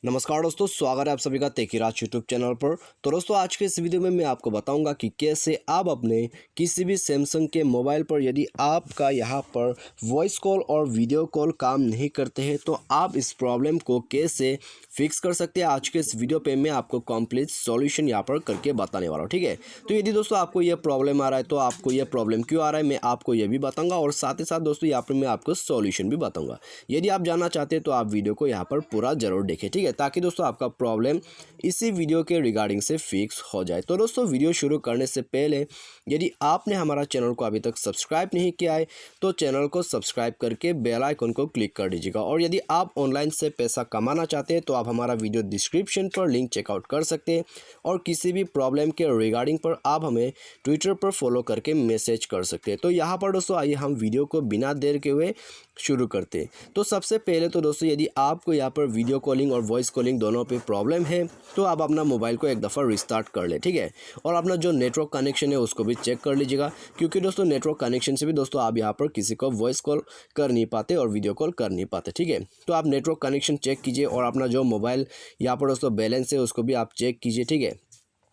नमस्कार दोस्तों, स्वागत है आप सभी का तेकीराज यूट्यूब चैनल पर। तो दोस्तों आज के इस वीडियो में मैं आपको बताऊंगा कि कैसे आप अपने किसी भी सैमसंग के मोबाइल पर यदि आपका यहां पर वॉइस कॉल और वीडियो कॉल काम नहीं करते हैं तो आप इस प्रॉब्लम को कैसे फिक्स कर सकते हैं। आज के इस वीडियो पे मैं आपको कंप्लीट सॉल्यूशन यहाँ पर करके बताने वाला हूँ, ठीक है। तो यदि दोस्तों आपको यह प्रॉब्लम आ रहा है तो आपको यह प्रॉब्लम क्यों आ रहा है मैं आपको यह भी बताऊँगा और साथ ही साथ दोस्तों यहाँ पर मैं आपको सॉल्यूशन भी बताऊँगा। यदि आप जानना चाहते हैं तो आप वीडियो को यहाँ पर पूरा ज़रूर देखें, ठीक है, ताकि दोस्तों आपका प्रॉब्लम इसी वीडियो के रिगार्डिंग से फिक्स हो जाए। तो दोस्तों वीडियो शुरू करने से पहले यदि आपने हमारा चैनल को अभी तक सब्सक्राइब नहीं किया है तो चैनल को सब्सक्राइब करके बेल आइकन को क्लिक कर दीजिएगा। और यदि आप ऑनलाइन से पैसा कमाना चाहते हैं तो आप हमारा वीडियो डिस्क्रिप्शन पर लिंक चेकआउट कर सकते हैं और किसी भी प्रॉब्लम के रिगार्डिंग पर आप हमें ट्विटर पर फॉलो करके मैसेज कर सकते हैं। तो यहाँ पर दोस्तों आइए हम वीडियो को बिना देर के हुए शुरू करते हैं। तो सबसे पहले तो दोस्तों यदि आपको यहाँ पर वीडियो कॉलिंग और वॉइस कॉलिंग दोनों पे प्रॉब्लम है तो आप अपना मोबाइल को एक दफ़ा रिस्टार्ट कर ले, ठीक है। और अपना जो नेटवर्क कनेक्शन है उसको भी चेक कर लीजिएगा, क्योंकि दोस्तों नेटवर्क कनेक्शन से भी दोस्तों आप यहाँ पर किसी को वॉइस कॉल कर नहीं पाते और वीडियो कॉल कर नहीं पाते, ठीक है। तो आप नेटवर्क कनेक्शन चेक कीजिए और अपना जो मोबाइल यहाँ पर दोस्तों बैलेंस है उसको भी आप चेक कीजिए, ठीक है।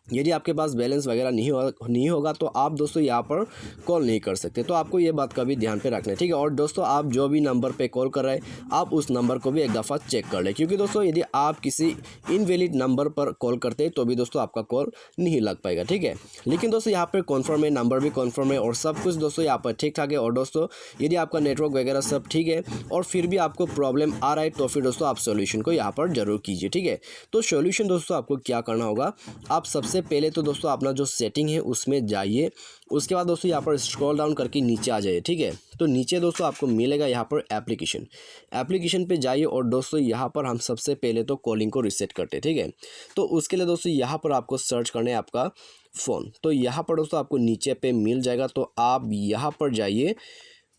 यदि आपके पास बैलेंस वगैरह नहीं होगा तो आप दोस्तों यहाँ पर कॉल नहीं कर सकते। तो आपको ये बात का भी ध्यान पे रखना है, ठीक है। और दोस्तों आप जो भी नंबर पे कॉल कर रहे हैं आप उस नंबर को भी एक दफ़ा चेक कर लें, क्योंकि दोस्तों यदि आप किसी इनवैलिड नंबर पर कॉल करते हैं तो भी दोस्तों आपका कॉल नहीं लग पाएगा, ठीक है। लेकिन दोस्तों यहाँ पर कन्फर्म है, नंबर भी कन्फर्म है और सब कुछ दोस्तों यहाँ पर ठीक ठाक है। और दोस्तों यदि आपका नेटवर्क वगैरह सब ठीक है और फिर भी आपको प्रॉब्लम आ रहा है तो फिर दोस्तों आप सोल्यूशन को यहाँ पर ज़रूर कीजिए, ठीक है। तो सोल्यूशन दोस्तों आपको क्या करना होगा, आप सबसे पहले तो दोस्तों अपना जो सेटिंग है उसमें जाइए। उसके बाद दोस्तों यहाँ पर स्क्रॉल डाउन करके नीचे आ जाइए, ठीक है। तो नीचे दोस्तों आपको मिलेगा यहाँ पर एप्लीकेशन पे जाइए और दोस्तों यहाँ पर हम सबसे पहले तो कॉलिंग को रिसेट करते हैं, ठीक है। तो उसके लिए दोस्तों यहाँ पर आपको सर्च करना है आपका फ़ोन। तो यहाँ पर दोस्तों आपको नीचे पे मिल जाएगा, तो आप यहाँ पर जाइए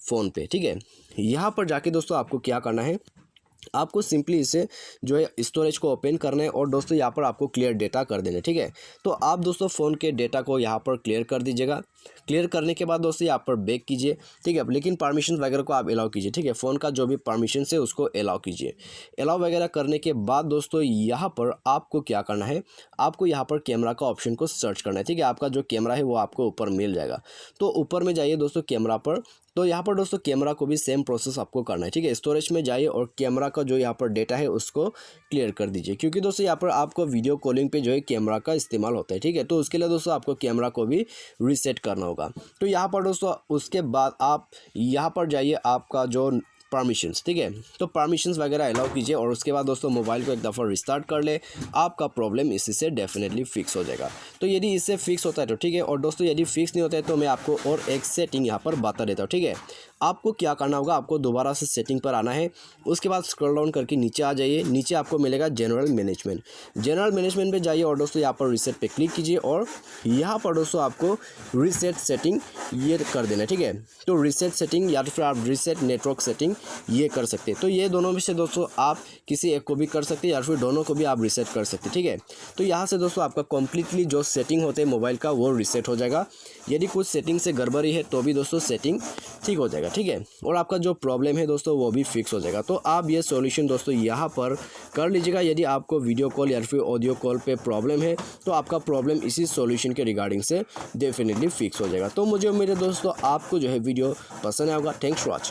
फ़ोन पे, ठीक है। यहाँ पर जाके दोस्तों आपको क्या करना है, आपको सिंपली इसे जो है स्टोरेज को ओपन करना है और दोस्तों यहाँ पर आपको क्लियर डेटा कर देना है, ठीक है। तो आप दोस्तों फ़ोन के डेटा को यहाँ पर क्लियर कर दीजिएगा। क्लियर करने के बाद दोस्तों यहाँ पर बैक कीजिए, ठीक है। लेकिन परमिशन वगैरह को आप अलाउ कीजिए, ठीक है। फ़ोन का जो भी परमिशन है उसको अलाउ कीजिए। अलाउ वगैरह करने के बाद दोस्तों यहाँ पर आपको क्या करना है, आपको यहाँ पर कैमरा का ऑप्शन को सर्च करना है, ठीक है। आपका जो कैमरा है वो आपको ऊपर मिल जाएगा। तो ऊपर में जाइए दोस्तों कैमरा पर। तो यहाँ पर दोस्तों कैमरा को भी सेम प्रोसेस आपको करना है, ठीक है। स्टोरेज में जाइए और कैमरा का जो यहाँ पर डेटा है उसको क्लियर कर दीजिए, क्योंकि दोस्तों यहाँ पर आपको वीडियो कॉलिंग पे जो है कैमरा का इस्तेमाल होता है, ठीक है। तो उसके लिए दोस्तों आपको कैमरा को भी रीसेट करना होगा। तो यहाँ पर दोस्तों उसके बाद आप यहाँ पर जाइए आपका जो परमिशंस, ठीक है। तो परमिशंस वगैरह अलाउ कीजिए और उसके बाद दोस्तों मोबाइल को एक दफ़ा रिस्टार्ट कर ले, आपका प्रॉब्लम इसी से डेफिनेटली फिक्स हो जाएगा। तो यदि इससे फिक्स होता है तो ठीक है, और दोस्तों यदि फिक्स नहीं होता है तो मैं आपको और एक सेटिंग यहाँ पर बता देता हूँ, ठीक है। आपको क्या करना होगा, आपको दोबारा से सेटिंग पर आना है। उसके बाद स्क्रॉल डाउन करके नीचे आ जाइए। नीचे आपको मिलेगा जनरल मैनेजमेंट पे जाइए और दोस्तों यहाँ पर रीसेट पे क्लिक कीजिए और यहाँ पर दोस्तों आपको रीसेट सेटिंग ये कर देना है, ठीक है। तो रीसेट सेटिंग या तो फिर आप रीसेट नेटवर्क सेटिंग ये कर सकते हैं। तो ये दोनों में से दोस्तों आप किसी एक को भी कर सकते हैं या फिर दोनों को भी आप रीसेट कर सकते हैं, ठीक है। तो यहाँ से दोस्तों आपका कम्प्लीटली जो सेटिंग होते हैं मोबाइल का वो रीसेट हो जाएगा। यदि कुछ सेटिंग से गड़बड़ी है तो भी दोस्तों सेटिंग ठीक हो जाएगा, ठीक है। और आपका जो प्रॉब्लम है दोस्तों वो भी फिक्स हो जाएगा। तो आप ये सॉल्यूशन दोस्तों यहाँ पर कर लीजिएगा। यदि आपको वीडियो कॉल या फिर ऑडियो कॉल पे प्रॉब्लम है तो आपका प्रॉब्लम इसी सॉल्यूशन के रिगार्डिंग से डेफिनेटली फिक्स हो जाएगा। तो मुझे उम्मीद है दोस्तों आपको जो है वीडियो पसंद आएगा। Thanks for watching.